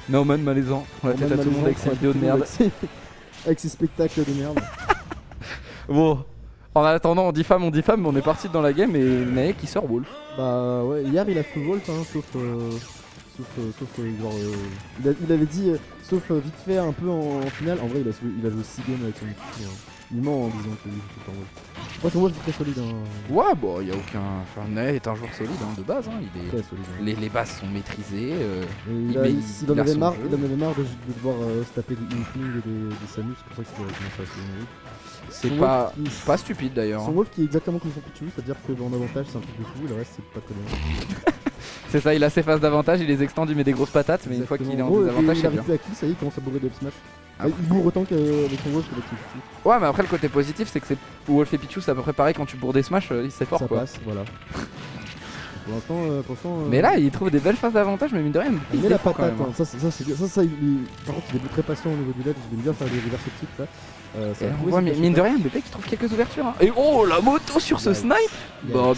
Norman malaisant. On la tête à tout le monde avec ses vidéos de merde. Avec ses spectacles de merde. Bon, en attendant, on diffame, mais on est parti dans la game et Nae qui sort Wolf. Bah ouais, hier il a fait Wolf, hein, sauf genre, il avait dit, sauf vite fait un peu en finale. En vrai, il a joué 6 games avec son équipe. Hein. Il ment en disant qu'il est en Wolf. Moi, son Wolf est très solide. Hein. Ouais, bon, y a aucun. Enfin, Nae est un joueur solide hein, de base. Hein. Il est... Très solide. Hein. Les bases sont maîtrisées. Il en avait marre de devoir se taper des Inkling et des Samus, c'est pour ça qu'il a commencé à se lever. C'est pas stupide d'ailleurs. Son Wolf qui est exactement comme son Pichu, c'est-à-dire que en avantage c'est un truc de fou, le reste c'est pas très bien. C'est ça, il a ses phases d'avantage, il les extend, il met des grosses patates, mais une fois qu'il est en désavantage, c'est bien. Il arrive à kill, ça y est, il commence à bourrer de smash. Il bourre autant qu'avec son Wolf qu'avec son Pichu. Ouais, mais après le côté positif, c'est que c'est Wolf et Pichu, c'est à peu près pareil quand tu bourres des smash, c'est fort ça quoi. Passe, voilà. Pour l'instant, mais là, il trouve des belles phases d'avantage, mais mine de rien, il met la patate. Hein. Ça, par contre, il est très patient au niveau du LED. Il aime bien faire des reverse types là. On voit, mais mine de rien, MVP qui trouve quelques ouvertures. Hein. Et oh, la moto sur ce snipe. Bah,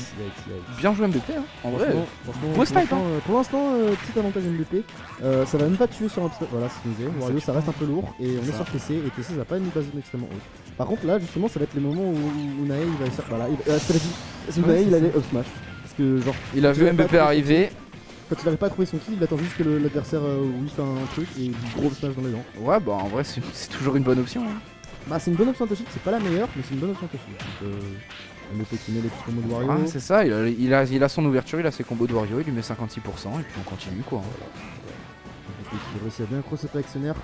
bien joué MVP, hein. En vrai. Beau snipe. Pour l'instant, petit avantage MVP. Ça va même pas tuer sur un petit. Voilà, c'est ce que je disais. Wario, ça reste un peu lourd. Et on est sur PC. Et PC, ça va pas une base extrêmement haute. Par contre, là, justement, ça va être les moments où Nae il va essayer. Voilà, Nae il allait up smash. Parce que, genre. Il a vu MVP arriver. Quand il n'arrive pas à trouver son kill, il attend juste que l'adversaire lui fait un truc et il gros smash dans les dents. Ouais, bah en vrai, c'est toujours une bonne option. Hein. Bah, c'est une bonne option Toshi, c'est pas la meilleure, mais c'est une bonne option Toshi. Donc, MVP qui met les petits combos de Wario. Ah, c'est ça, il a son ouverture, il a ses combos de Wario, il lui met 56% et puis on continue quoi. Il réussit à bien crosser avec son air.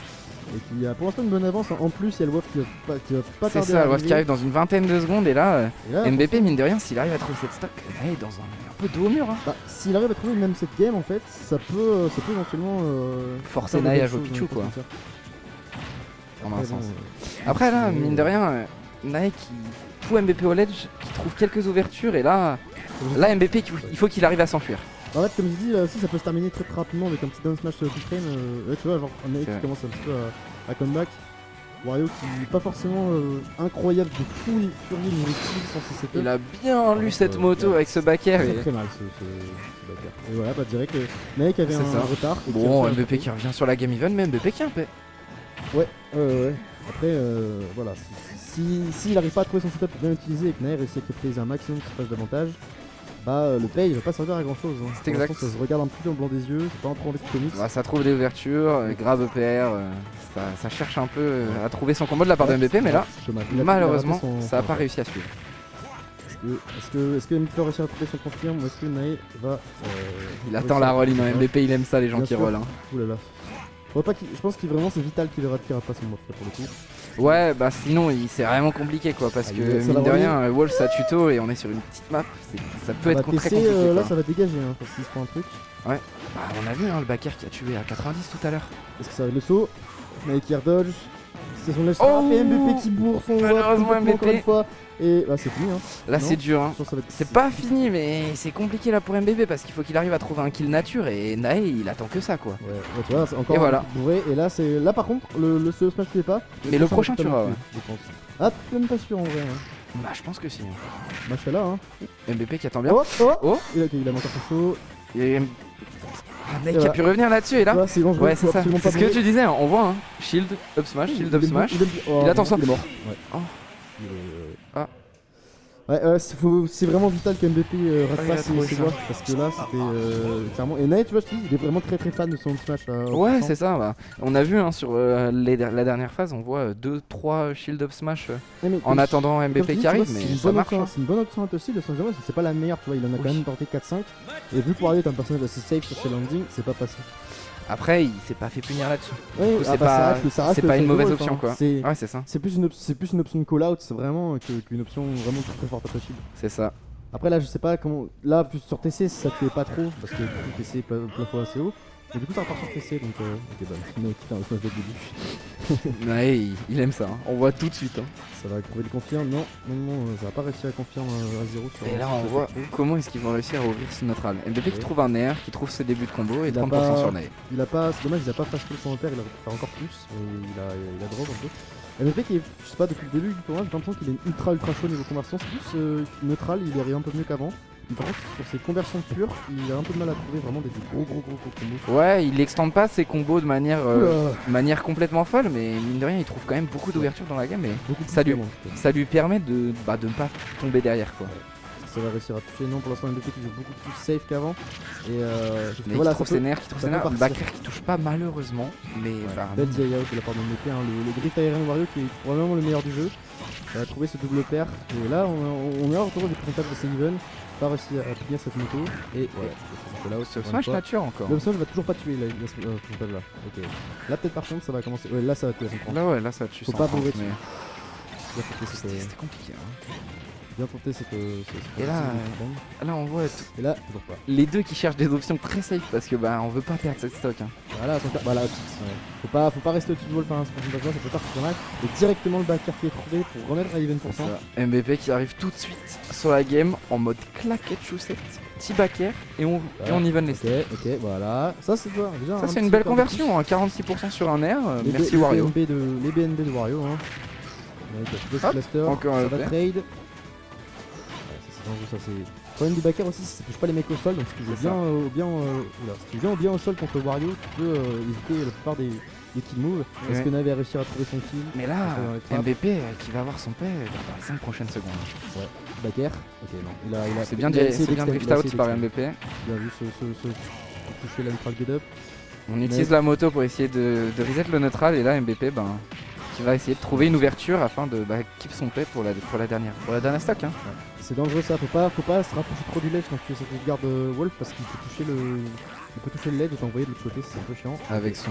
Et qui a pour l'instant une bonne avance. En plus, il y a le WAF qui va pas tarder. C'est ça, le WAF qui arrive dans une vingtaine de secondes et là MVP, mine de rien, s'il arrive à trouver cette stock, il est dans un peu dos au mur. Hein. Bah, s'il arrive à trouver même cette game, en fait, ça peut éventuellement forcer Nae à jouer Pichu quoi. En un sens. Après là, mine de rien, Nae qui fout MVP au ledge, qui trouve quelques ouvertures et là MVP, il faut qu'il arrive à s'enfuir. En fait, comme je dis, là aussi ça peut se terminer très rapidement avec un petit down smash quick frame. Là, tu vois, genre un Nae qui commence un petit peu à comeback. Wario qui n'est pas forcément incroyable de fou furieux niveau kill sans ses setups. Il a bien lu cette moto avec ce back air. C'est très mal ce back air. Et voilà, bah direct, Nae qui avait un retard. Bon, MVP qui revient sur la game even, mais MVP qui est un peu. Ouais. Après, voilà, s'il n'arrive pas à trouver son setup bien utilisé et que Nae réussit à capitaliser un maximum qui passe d'avantage, bah le pay il va pas servir à grand chose. Hein. C'est exact. Ça se regarde un petit peu en blanc des yeux, c'est pas un trop en comics. Bah, ça trouve des ouvertures, grave EPR, ça cherche un peu à trouver son combo de la part de MVP, mais là, malheureusement, ça a pas réussi à suivre. Est-ce que MVP va réussir à trouver son confirme ou est-ce que Nae va. Il attend la roll, in MVP, il aime ça les gens qui roll. Hein. Oulala. Je pense que vraiment c'est vital qu'il rate pas son move pour le coup. Ouais, bah sinon c'est vraiment compliqué quoi, parce que mine de rien, Wolf ça tuto et on est sur une petite map, ça peut être très compliqué. Là ça va dégager hein, parce qu'il se prend un truc. Ouais, bah on a vu hein, le backer qui a tué à 90 tout à l'heure. Est-ce que ça va être le saut? Nae qui redodge. C'est son lèche et MVP qui bourre son malheureusement MVP encore une fois. Et là c'est fini hein. Là c'est dur hein. C'est pas fini mais c'est compliqué là pour MVP parce qu'il faut qu'il arrive à trouver un kill nature et Nae il attend que ça quoi. Ouais tu vois c'est encore et voilà. Bourré et là par contre le smash tu fais pas. Mais le prochain tu vas je pense. Ah t'es même pas sûr en vrai hein. Bah je pense que si. Machallah hein. MVP qui attend bien. Oh. Il a manqué son saut. Nae qui a pu revenir là-dessus et là. Ouais c'est c'est ça. C'est ce que tu disais, on voit hein. Shield, up smash, shield, up smash. Il attend ça. Il est mort. Ouais, c'est vraiment vital que MVP rate pas ses voix parce que là c'était clairement. Et Nae, tu vois, je te dis, il est vraiment très fan de son smash. Ouais, c'est ça. Bah. On a vu hein, sur la dernière phase, on voit 2-3 shield up smash en attendant MVP qui arrive, mais ça marche. C'est une bonne option aussi de Saint-Germain, c'est pas la meilleure, tu vois, il en a quand même porté 4-5. Et vu que Wario est un personnage assez safe sur ses landings, c'est pas passé. Après, il s'est pas fait punir là-dessus. Oui, c'est pas une mauvaise option quoi. Ouais, c'est ça. C'est plus une option de call-out, c'est vraiment qu'une option vraiment très forte à possible. C'est ça. Après là, je sais pas comment. Là, plus sur TC, ça te fait pas trop parce que TC plafond assez haut. Et du coup, ça repart sur TC donc. Ok, bah, mais quitte un smash de début. Ouais, il aime ça. Hein. On voit tout de suite. Hein. Ça va trouver le confirme. Non, ça va pas réussir à confirmer à 0 sur. Et là, on voit comment est-ce qu'ils vont réussir à ouvrir ce neutral. MVP qui trouve un air, qui trouve ses débuts de combo et 30% sur Nae. Il a pas. C'est dommage, il a pas fast son repère, il aurait pu faire encore plus. Il a drop un peu. MVP qui est, je sais pas, depuis le début du tournoi, j'ai l'impression qu'il est ultra chaud niveau conversion. C'est plus neutral, il est un peu mieux qu'avant. par contre, sur ses conversions pures, il a un peu de mal à trouver vraiment des gros combos. Ouais, il extende pas ses combos de manière, Oula. complètement folle, mais mine de rien, il trouve quand même beaucoup d'ouverture dans la gamme et Beaucoup de ça lui, systèmes, en tout cas. ça lui permet de ne pas tomber derrière quoi. Ça va réussir à toucher. Non, pour l'instant, MVP qui joue beaucoup plus safe qu'avant. Et Mais voilà, qui trouve ça ses peut- nerfs, ça peut partir. Backer qui touche pas malheureusement, mais bah, Belle DI out de la part de MVP, hein, le Griff Aérien Wario qui est probablement le meilleur du jeu. Il a trouvé ce double pair. Et là, on est en retour des pourcentages de Seven. Pas réussi à finir cette moto. Et voilà, là, ce Smash nature encore. le Smash va toujours pas tuer ce pourcentage là. Ok. Là, peut-être par contre, ça va commencer. Ouais, là, ça va tuer à 130. Là ouais, là ça tue. Faut pas bourrer mais dessus. Bien tenté, c'était compliqué. Hein. bien tenté, c'est que. Et là on voit Et là, toujours pas. les deux qui cherchent des options très safe parce que bah on veut pas perdre cette stock. Hein. Voilà, ouais. Faut pas rester au-dessus de Wolf, hein, ce pourcentage là, ça peut partir mal. Et directement le backer qui est trouvé pour remettre à even %. MVP qui arrive tout de suite sur la game en mode claquette chaussette, petit backer et on even les stocks. Ok, voilà. Ça, c'est déjà. Ça c'est une belle conversion, hein, 46% sur un air, merci Wario. Les BNB de Wario, hein. Hop, cluster, encore ça un va pair. trade. Ouais, ça c'est dangereux, ça c'est. Le problème du backer aussi, c'est que ça touche pas les mecs au sol, donc si tu joues C'est bien au sol contre Wario, tu peux éviter la plupart des kill moves. Est-ce Ouais. que Nave a réussi à trouver son kill? Mais là, dans les trappes. MVP qui va avoir son pair dans les 5 prochaines secondes. Ouais. Backer. Ok, non. C'est bien essayé drift il a out essayé par d'extender. MVP. Bien vu ce toucher la neutral get up. On utilise la moto pour essayer de reset le neutral et là MVP qui va essayer de trouver une ouverture afin de keep son play pour la dernière stock. Hein. C'est dangereux ça, faut pas se rapprocher trop du ledge quand tu fais cette garde Wolf parce qu'il peut toucher le ledge et t'envoyer de l'autre côté, c'est un peu chiant. Avec son.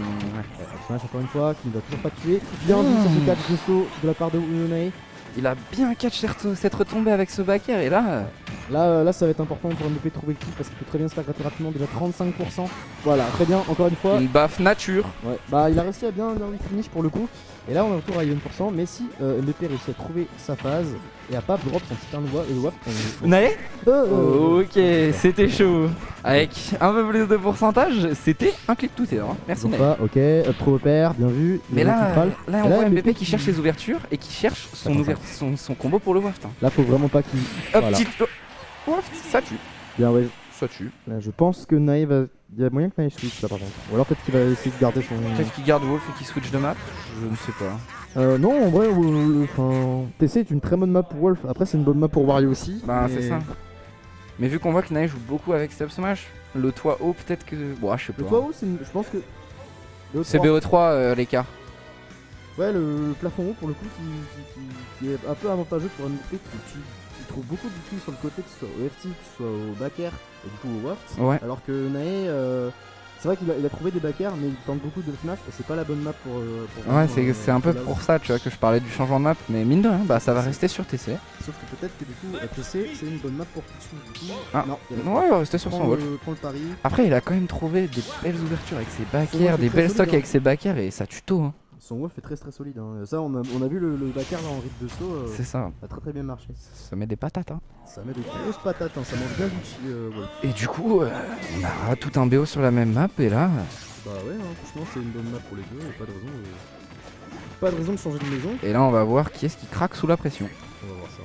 Smash encore une fois, qui ne va toujours pas tuer. Bien vu sur ce catch de saut de la part de Unai. Il a bien catch cette retombée avec ce backer et là. Là ça va être important pour MVP de trouver le kill parce qu'il peut très bien se faire gratter rapidement, déjà 35%. Voilà, très bien, encore une fois. Une baffe nature. Ouais, bah il a réussi à bien finish pour le coup. Et là on est retour à 1%, mais si MVP réussit à trouver sa phase et à pas drop son putain de waft. Nae Ok, c'était chaud. Avec un peu plus de pourcentage, c'était un clip tout terre. Hein. Merci Nae. Ok, pro pair, bien vu. Mais là on voit MVP qui qui cherche ses ouvertures et qui cherche son combo pour le waft. Hein. Là faut vraiment pas qu'il. Hop, Voilà. petite waft, ça tue. Bien ouais. Ça tue. Là, je pense que Nae va. Il y a moyen que Nae switch là par contre. Ou alors peut-être qu'il va essayer de garder son. Peut-être qu'il garde Wolf et qu'il switch de map. Je ne sais pas. Non, en vrai, TC est une très bonne map pour Wolf. Après, c'est une bonne map pour Wario aussi. Bah mais- c'est ça. Mais vu qu'on voit que Nae joue beaucoup avec Step Smash, le toit haut peut-être que. Bon, je sais pas. Le toit haut, je pense que. le C'est toit- BO3 l'écart. Ouais, le plafond haut pour le coup qui est un peu avantageux pour un MP qui trouve beaucoup d'outils sur le côté, que ce soit au FT, que ce soit au backer et du coup au waft. Ouais. Alors que Nae, c'est vrai qu'il a trouvé des backers, mais il tente beaucoup de smash et c'est pas la bonne map pour Ouais, vraiment, c'est un peu là où- pour ça, tu vois, que je parlais du changement de map. Mais mine de rien, bah ça va rester sur TC. Sauf que peut-être que du coup, TC c'est une bonne map pour Pichu. Du coup, Ah, non, il Ouais, il va rester sur son Wolf. prend le pari. Après, il a quand même trouvé des belles ouvertures avec ses Wolf backers, est des très belles solide, stocks hein. avec ses backers et ça tue tôt. Hein. Son Wolf est très solide. Hein. Ça, on a vu le backer là en rythme de saut. C'est ça. Ça a très bien marché. Ça met des patates. Hein. Ça met de grosses patates, hein. Ça mange bien d'outils Wolf. Et du coup, on a tout un BO sur la même map et là. Bah ouais, hein, franchement c'est une bonne map pour les deux, pas de raison de changer de maison. Et là, on va voir qui est-ce qui craque sous la pression. On va voir ça.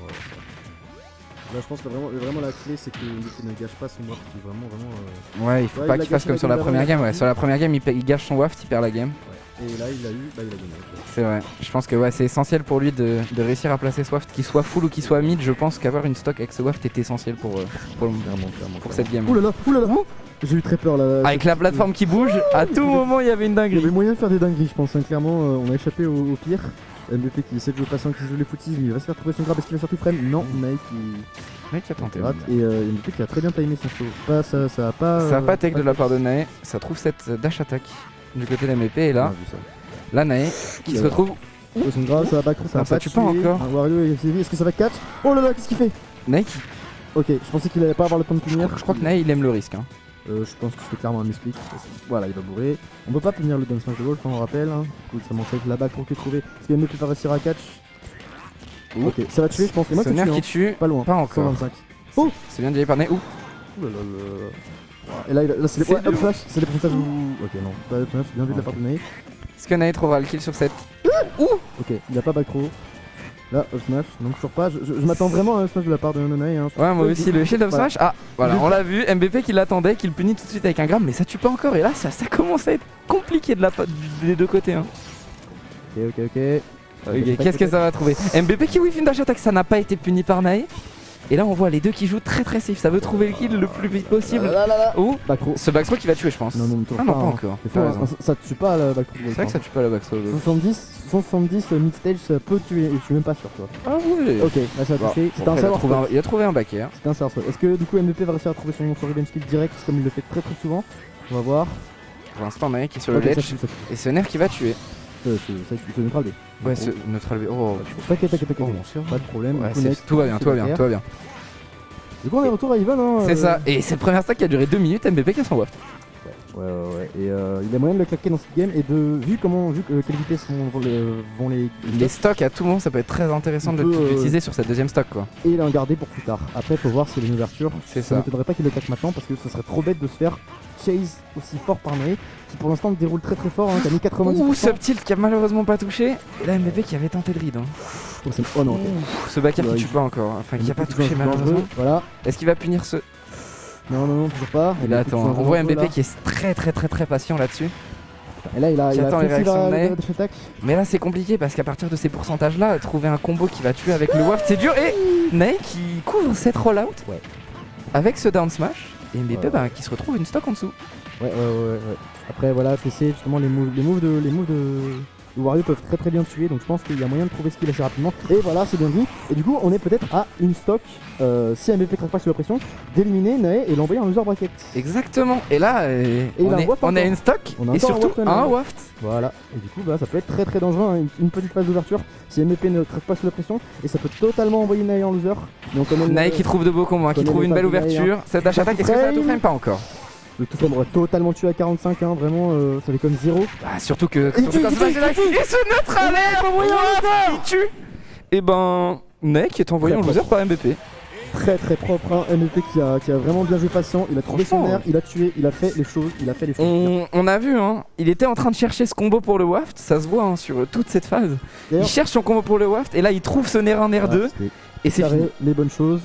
Là je pense que vraiment la clé c'est que ne gâche pas son waft, qui est vraiment Ouais, il faut Ouais, pas il a qu'il fasse gâché comme la sur la game première d'avant, game. il a Ouais, perdu. sur la première game, il gâche son waft, il perd la game. Et là il a gagné. C'est vrai. Je pense que ouais, c'est essentiel pour lui de réussir à placer ce waft, qu'il soit full ou qu'il soit mid. Je pense qu'avoir une stock avec ce waft est essentiel pour cette game. Oulala. J'ai eu très peur là. Avec la plateforme qui bouge, à tout moment il y avait une Il y avait dinguerie. moyen de faire des dingueries je pense, hein. Clairement on a échappé au pire. MVP qui essaie de jouer patient, qui joue les footies, mais il va se faire trouver son grab, est-ce qu'il va surtout frame? Non, Nike qui Mec qui a tenté. rate, et MVP qui a très bien timé son show. Ça a pas. Ça a pas take de la part de Nae, ça trouve cette dash attack du côté de l'MVP et là, Nae qui se retrouve. Son grave, ça va back, ça Non, va ça pas tue pas tuer. encore. Un Wario est-ce que ça va catch? Oh là là, qu'est-ce qu'il fait? Nae qui. Ok, je pensais qu'il allait pas avoir le temps de punir. Je crois que Nae il aime le risque. Hein. Je pense que c'était clairement un misclick. Voilà, il va bourrer. On peut pas punir le down smash de Wolf, on rappelle. Hein. Du coup, ça manque avec la back pour qu'il trouve. Est-ce qu'il MVP va réussir à catch? Ok, ça va tuer, je pense. Et moi, Ce ça nerf tue, qui hein. tue. Pas loin. Pas encore. 125. Oh! C'est bien dirigé par Nae. Ouh. Ouh là là. Et là, c'est les C'est up flash, c'est les pourcentages où. Ok, non, pas up flash, bien vu de la part de Nae. Est-ce que Nae trouvera le kill sur cette? Ok, il a pas back throw. Là, up smash, non toujours pas. Je m'attends vraiment à un smash de la part de Nae. Hein. Ouais, moi aussi, le shield up Voilà. smash. Ah, voilà, on l'a vu. MBP qui l'attendait, qui le punit tout de suite avec un gramme, mais ça tue pas encore. Et là, ça commence à être compliqué des deux côtés. Hein. Ok. Ok, qu'est-ce que ça va trouver? MBP qui whiff une dash attack, ça n'a pas été puni par Nae. Et là, on voit les deux qui jouent très safe. Ça veut trouver le kill le plus vite possible. Là. Ou Backthrow. ce backthrow qui va tuer, je pense. Non, Ah non, pas encore. C'est faux, hein. Ça tue pas le backthrow. C'est vrai que ça tue pas la backthrow. 170 mid-stage, ça peut tuer, et je suis même pas sûr, toi. Ah oui. Ok, là ça a touché. C'était un savoir. Il a trouvé un back air. C'était un savoir. Est-ce que du coup MVP va réussir à trouver son revenge kill direct comme il le fait très souvent? On va voir. Pour l'instant, Nae qui est sur le Ok, ça ledge. tue. Et ce nerf qui va tuer. C'est neutral B. Ouais, ce neutral B. Oh, T'inquiète, bon, sûr. pas de problème. Ouais, Du coup, next, tout va bien. Du coup, on est retour à Even. Hein, C'est ça. Et c'est le premier stack qui a duré 2 minutes. MBP qui a son waft. Ouais. Et il a moyen de le claquer dans cette game. Et vu quelle vitesse vont les Les stocks à tout moment, ça peut être très intéressant de l'utiliser sur cette deuxième stock, quoi. et l'en garder pour plus tard. Après, faut voir s'il y a une ouverture. C'est Ça ça. m'étonnerait pas qu'il le claque maintenant parce que ce serait trop bête de se faire chase aussi fort par Nae qui pour l'instant déroule très fort. Hein, qui a mis 90%. Ouh, ce tilt qui a malheureusement pas touché. Et là, MBP qui avait tenté le read. Hein. Oh non. Ce back air Ouais, qui tue pas encore. Enfin, qui a pas touché Dangereux, malheureusement. Voilà. Est-ce qu'il va punir ce. Non, toujours pas. Et là, attends, on voit Dangereux, MBP là. qui est très patient là-dessus. Et là, il a qui attend les fait aussi réactions de Nae. la dash attack. Mais là, c'est compliqué parce qu'à partir de ces pourcentages-là, trouver un combo qui va tuer avec le waft, c'est dur. Et Nae qui couvre cette rollout Ouais. avec ce down smash. Et MBP Ouais. qui se retrouve une stock en dessous. Ouais. Après, voilà, TC, justement, les moves de Wario peuvent très bien tuer, donc je pense qu'il y a moyen de trouver ce qu'il assez rapidement. Et voilà, c'est bien dit. Et du coup, on est peut-être à une stock, si MVP craque pas sous la pression, d'éliminer Nae et l'envoyer en loser bracket. Exactement. Et là, il a un waft on a encore. une stock On a et encore un surtout waft, un là. waft. Voilà, et du coup, bah, ça peut être très dangereux, hein, une petite phase d'ouverture si MVP ne craque pas sous la pression, et ça peut totalement envoyer Nae en loser. Mais on connaît Nae qui trouve de beaux combos, qui connaît trouve les une belle phases de Nae, ouverture. Cette dash attack, est-ce que ça va tout frame? Pas encore. le tout aurait totalement tué à 45, hein, vraiment, ça fait comme 0. Bah, surtout que. Il tue, quand il ce tue, match-là, il tue. il se neutralise. Il tue. Et ben, Nae qui est envoyé en Très loser par MBP. Très propre, hein, MVP qui a vraiment bien joué patient, il a trouvé son Franchement, air, il a tué, il a fait les choses. On a vu, hein, il était en train de chercher ce combo pour le waft, ça se voit hein, sur toute cette phase. Il D'ailleurs, cherche son combo pour le waft et là il trouve ce nerf 1, nerf 2 c'était et c'est carré, fini. les bonnes choses.